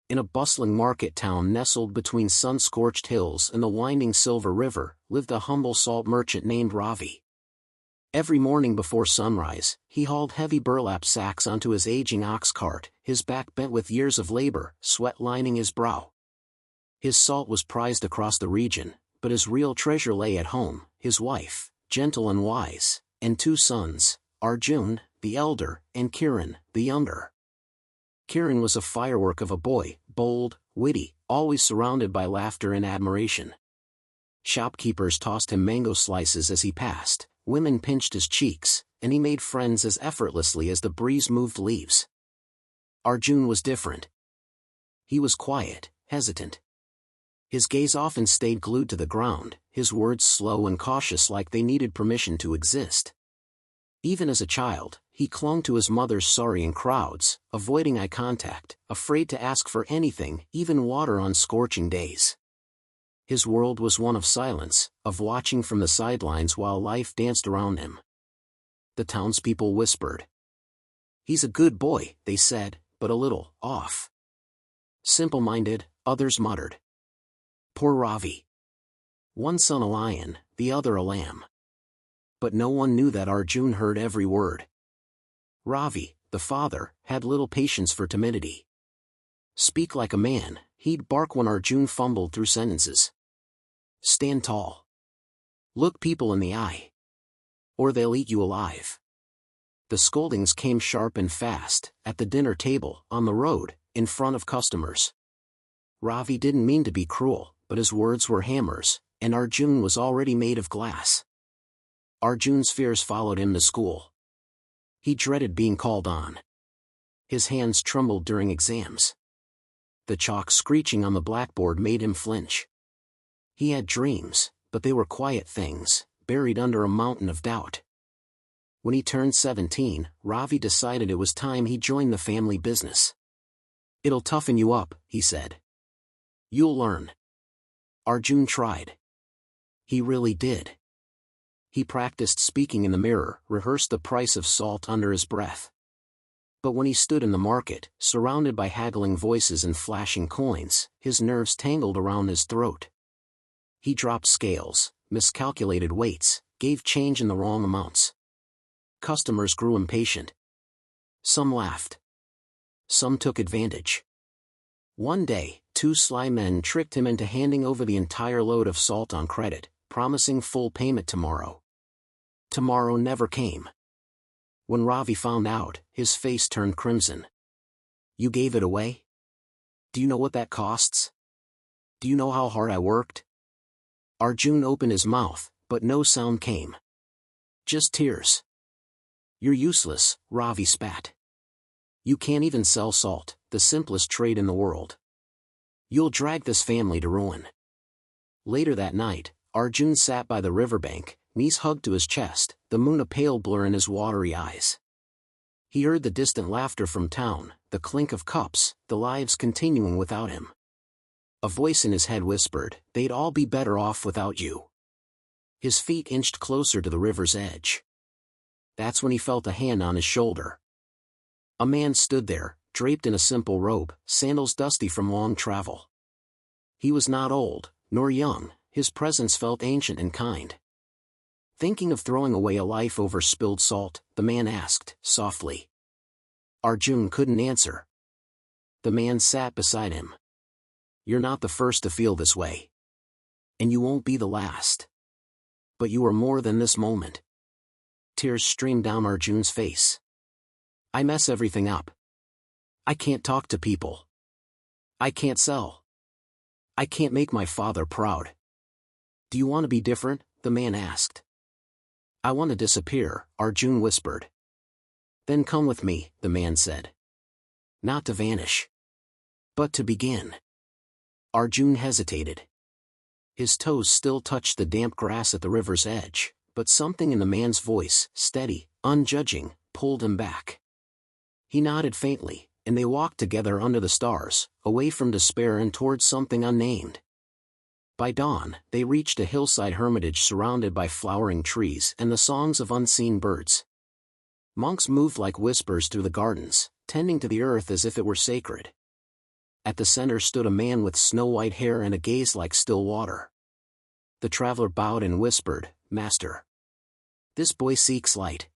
In a bustling market town nestled between sun-scorched hills and the winding Silver River, lived a humble salt merchant named Ravi. Every morning before sunrise, he hauled heavy burlap sacks onto his aging ox cart, his back bent with years of labor, sweat lining his brow. His salt was prized across the region, but his real treasure lay at home, his wife, gentle and wise, and two sons, Arjun, the elder, and Kiran, the younger. Kiran was a firework of a boy, bold, witty, always surrounded by laughter and admiration. Shopkeepers tossed him mango slices as he passed, women pinched his cheeks, and he made friends as effortlessly as the breeze moved leaves. Arjun was different. He was quiet, hesitant. His gaze often stayed glued to the ground, his words slow and cautious like they needed permission to exist. Even as a child, he clung to his mother's sari in crowds, avoiding eye contact, afraid to ask for anything, even water on scorching days. His world was one of silence, of watching from the sidelines while life danced around him. The townspeople whispered. "He's a good boy," they said, "but a little off." Simple-minded, others muttered. "Poor Ravi. One son a lion, the other a lamb." But no one knew that Arjun heard every word. Ravi, the father, had little patience for timidity. Speak like a man, he'd bark when Arjun fumbled through sentences. Stand tall. Look people in the eye. Or they'll eat you alive. The scoldings came sharp and fast, at the dinner table, on the road, in front of customers. Ravi didn't mean to be cruel, but his words were hammers, and Arjun was already made of glass. Arjun's fears followed him to school. He dreaded being called on. His hands trembled during exams. The chalk screeching on the blackboard made him flinch. He had dreams, but they were quiet things, buried under a mountain of doubt. When he turned 17, Ravi decided it was time he joined the family business. "It'll toughen you up," he said. "You'll learn." Arjun tried. He really did. He practiced speaking in the mirror, rehearsed the price of salt under his breath. But when he stood in the market, surrounded by haggling voices and flashing coins, his nerves tangled around his throat. He dropped scales, miscalculated weights, gave change in the wrong amounts. Customers grew impatient. Some laughed. Some took advantage. One day, two sly men tricked him into handing over the entire load of salt on credit, promising full payment tomorrow. Tomorrow never came. When Ravi found out, his face turned crimson. "You gave it away? Do you know what that costs? Do you know how hard I worked?" Arjun opened his mouth, but no sound came. Just tears. "You're useless," Ravi spat. "You can't even sell salt, the simplest trade in the world. You'll drag this family to ruin." Later that night, Arjun sat by the riverbank, knees hugged to his chest, the moon a pale blur in his watery eyes. He heard the distant laughter from town, the clink of cups, the lives continuing without him. A voice in his head whispered, "They'd all be better off without you." His feet inched closer to the river's edge. That's when he felt a hand on his shoulder. A man stood there, draped in a simple robe, sandals dusty from long travel. He was not old, nor young, his presence felt ancient and kind. Thinking of throwing away a life over spilled salt, the man asked, softly. Arjun couldn't answer. The man sat beside him. "You're not the first to feel this way. And you won't be the last. But you are more than this moment." Tears streamed down Arjun's face. "I mess everything up. I can't talk to people. I can't sell. I can't make my father proud." "Do you want to be different?" the man asked. "I want to disappear," Arjun whispered. "Then come with me," the man said. "Not to vanish, but to begin." Arjun hesitated. His toes still touched the damp grass at the river's edge, but something in the man's voice, steady, unjudging, pulled him back. He nodded faintly, and they walked together under the stars, away from despair and towards something unnamed. By dawn, they reached a hillside hermitage surrounded by flowering trees and the songs of unseen birds. Monks moved like whispers through the gardens, tending to the earth as if it were sacred. At the center stood a man with snow-white hair and a gaze like still water. The traveler bowed and whispered, "Master, this boy seeks light."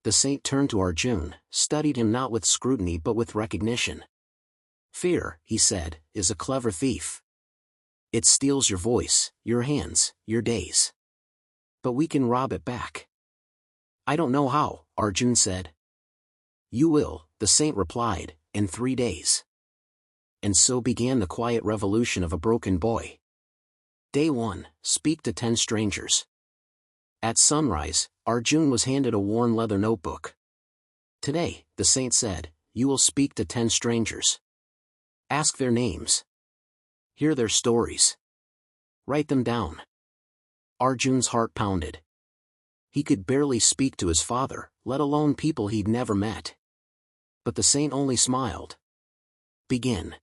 The saint turned to Arjun, studied him not with scrutiny but with recognition. "Fear," he said, "is a clever thief. It steals your voice, your hands, your days. But we can rob it back." "I don't know how," Arjun said. "You will," the saint replied, "in 3 days." And so began the quiet revolution of a broken boy. Day 1, speak to 10 strangers. At sunrise, Arjun was handed a worn leather notebook. "Today," the saint said, "you will speak to 10 strangers. Ask their names. Hear their stories. Write them down." Arjun's heart pounded. He could barely speak to his father, let alone people he'd never met. But the saint only smiled. "Begin.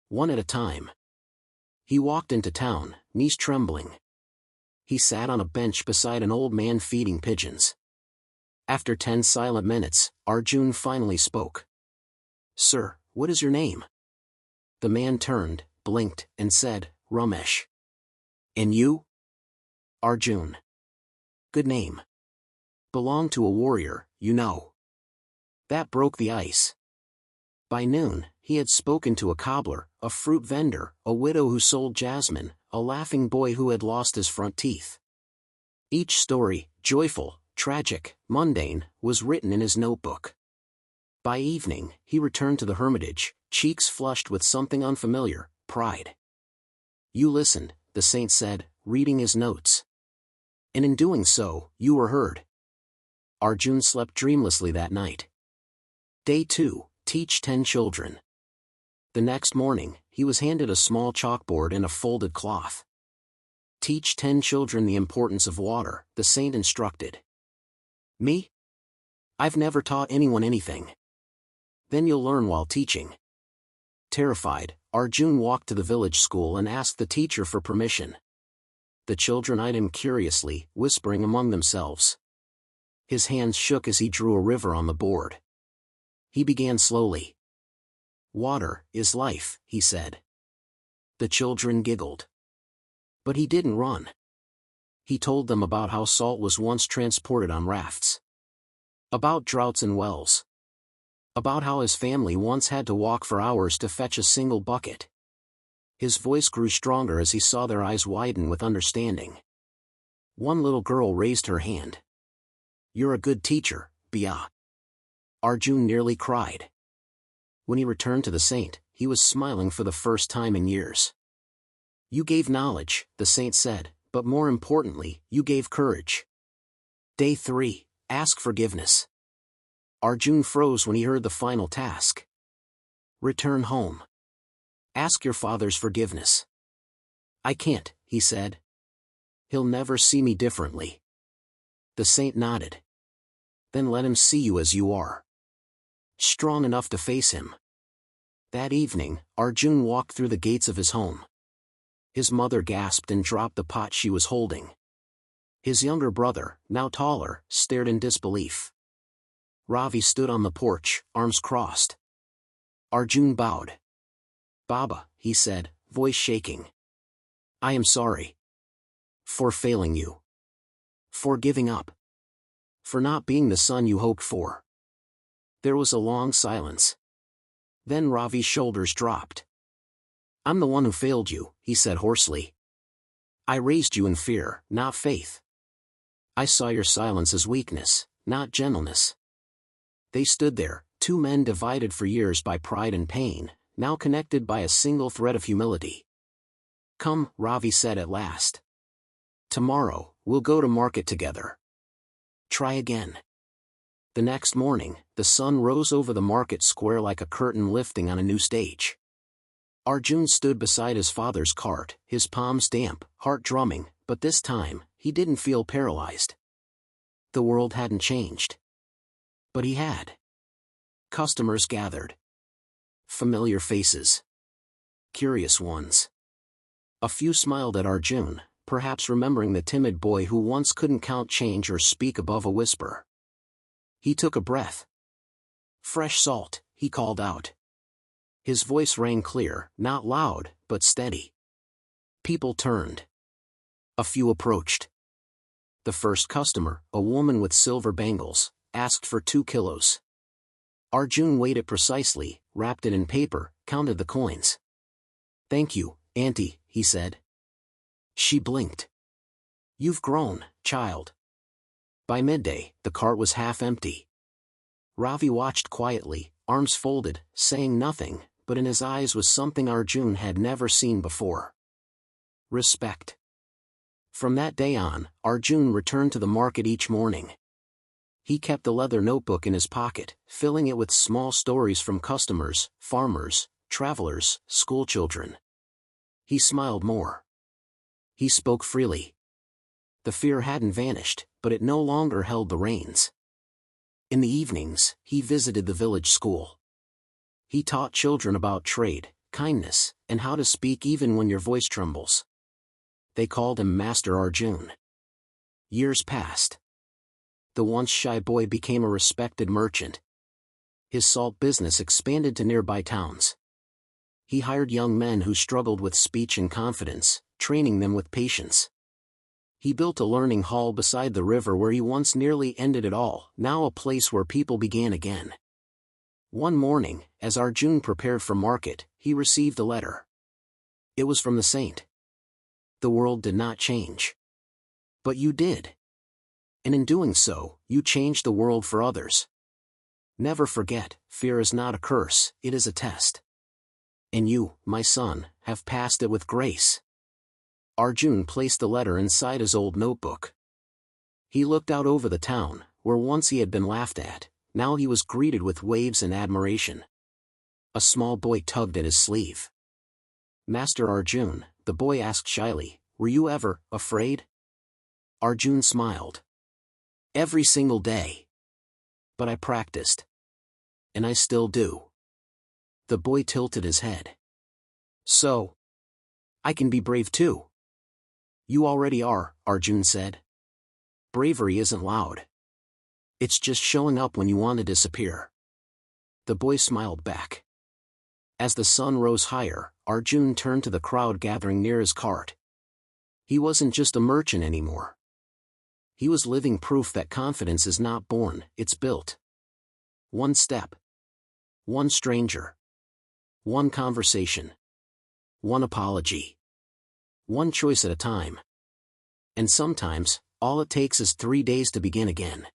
One at a time." He walked into town, knees trembling. He sat on a bench beside an old man feeding pigeons. After 10 silent minutes, Arjun finally spoke. "Sir, what is your name?" The man turned, blinked, and said, "Ramesh." "And you?" "Arjun." "Good name. Belong to a warrior, you know." That broke the ice. By noon, he had spoken to a cobbler, a fruit vendor, a widow who sold jasmine, a laughing boy who had lost his front teeth. Each story, joyful, tragic, mundane, was written in his notebook. By evening, he returned to the hermitage, cheeks flushed with something unfamiliar, pride. "You listened," the saint said, reading his notes. "And in doing so, you were heard." Arjun slept dreamlessly that night. Day 2, teach 10 children. The next morning, he was handed a small chalkboard and a folded cloth. "Teach 10 children the importance of water," the saint instructed. "Me? I've never taught anyone anything." "Then you'll learn while teaching." Terrified, Arjun walked to the village school and asked the teacher for permission. The children eyed him curiously, whispering among themselves. His hands shook as he drew a river on the board. He began slowly. "Water is life," he said. The children giggled. But he didn't run. He told them about how salt was once transported on rafts. About droughts and wells. About how his family once had to walk for hours to fetch a single bucket. His voice grew stronger as he saw their eyes widen with understanding. One little girl raised her hand. "You're a good teacher, Bia." Arjun nearly cried. When he returned to the saint, he was smiling for the first time in years. "You gave knowledge," the saint said, "but more importantly, you gave courage." Day 3, ask forgiveness. Arjun froze when he heard the final task. "Return home. Ask your father's forgiveness." "I can't," he said. "He'll never see me differently." The saint nodded. "Then let him see you as you are. Strong enough to face him." That evening, Arjun walked through the gates of his home. His mother gasped and dropped the pot she was holding. His younger brother, now taller, stared in disbelief. Ravi stood on the porch, arms crossed. Arjun bowed. "Baba," he said, voice shaking. "I am sorry. For failing you. For giving up. For not being the son you hoped for." There was a long silence. Then Ravi's shoulders dropped. "I'm the one who failed you," he said hoarsely. "I raised you in fear, not faith. I saw your silence as weakness, not gentleness." They stood there, 2 men divided for years by pride and pain, now connected by a single thread of humility. "Come," Ravi said at last. "Tomorrow, we'll go to market together. Try again." The next morning, the sun rose over the market square like a curtain lifting on a new stage. Arjun stood beside his father's cart, his palms damp, heart drumming, but this time, he didn't feel paralyzed. The world hadn't changed. But he had. Customers gathered. Familiar faces. Curious ones. A few smiled at Arjun, perhaps remembering the timid boy who once couldn't count change or speak above a whisper. He took a breath. "Fresh salt," he called out. His voice rang clear, not loud, but steady. People turned. A few approached. The first customer, a woman with silver bangles, asked for 2 kilos. Arjun weighed it precisely, wrapped it in paper, counted the coins. "Thank you, Auntie," he said. She blinked. "You've grown, child." By midday, the cart was half empty. Ravi watched quietly, arms folded, saying nothing, but in his eyes was something Arjun had never seen before. Respect. From that day on, Arjun returned to the market each morning. He kept the leather notebook in his pocket, filling it with small stories from customers, farmers, travelers, schoolchildren. He smiled more. He spoke freely. The fear hadn't vanished, but it no longer held the reins. In the evenings, he visited the village school. He taught children about trade, kindness, and how to speak even when your voice trembles. They called him Master Arjun. Years passed. The once shy boy became a respected merchant. His salt business expanded to nearby towns. He hired young men who struggled with speech and confidence, training them with patience. He built a learning hall beside the river where he once nearly ended it all, now a place where people began again. One morning, as Arjun prepared for market, he received a letter. It was from the saint. The world did not change. But you did. And in doing so, you changed the world for others. Never forget, fear is not a curse, it is a test. And you, my son, have passed it with grace. Arjun placed the letter inside his old notebook. He looked out over the town, where once he had been laughed at, now he was greeted with waves and admiration. A small boy tugged at his sleeve. "Master Arjun," the boy asked shyly, "were you ever afraid?" Arjun smiled. "Every single day. But I practiced. And I still do." The boy tilted his head. "So? I can be brave too." "You already are," Arjun said. "Bravery isn't loud. It's just showing up when you want to disappear." The boy smiled back. As the sun rose higher, Arjun turned to the crowd gathering near his cart. He wasn't just a merchant anymore. He was living proof that confidence is not born, it's built. One step. One stranger. One conversation. One apology. One choice at a time. And sometimes, all it takes is 3 days to begin again.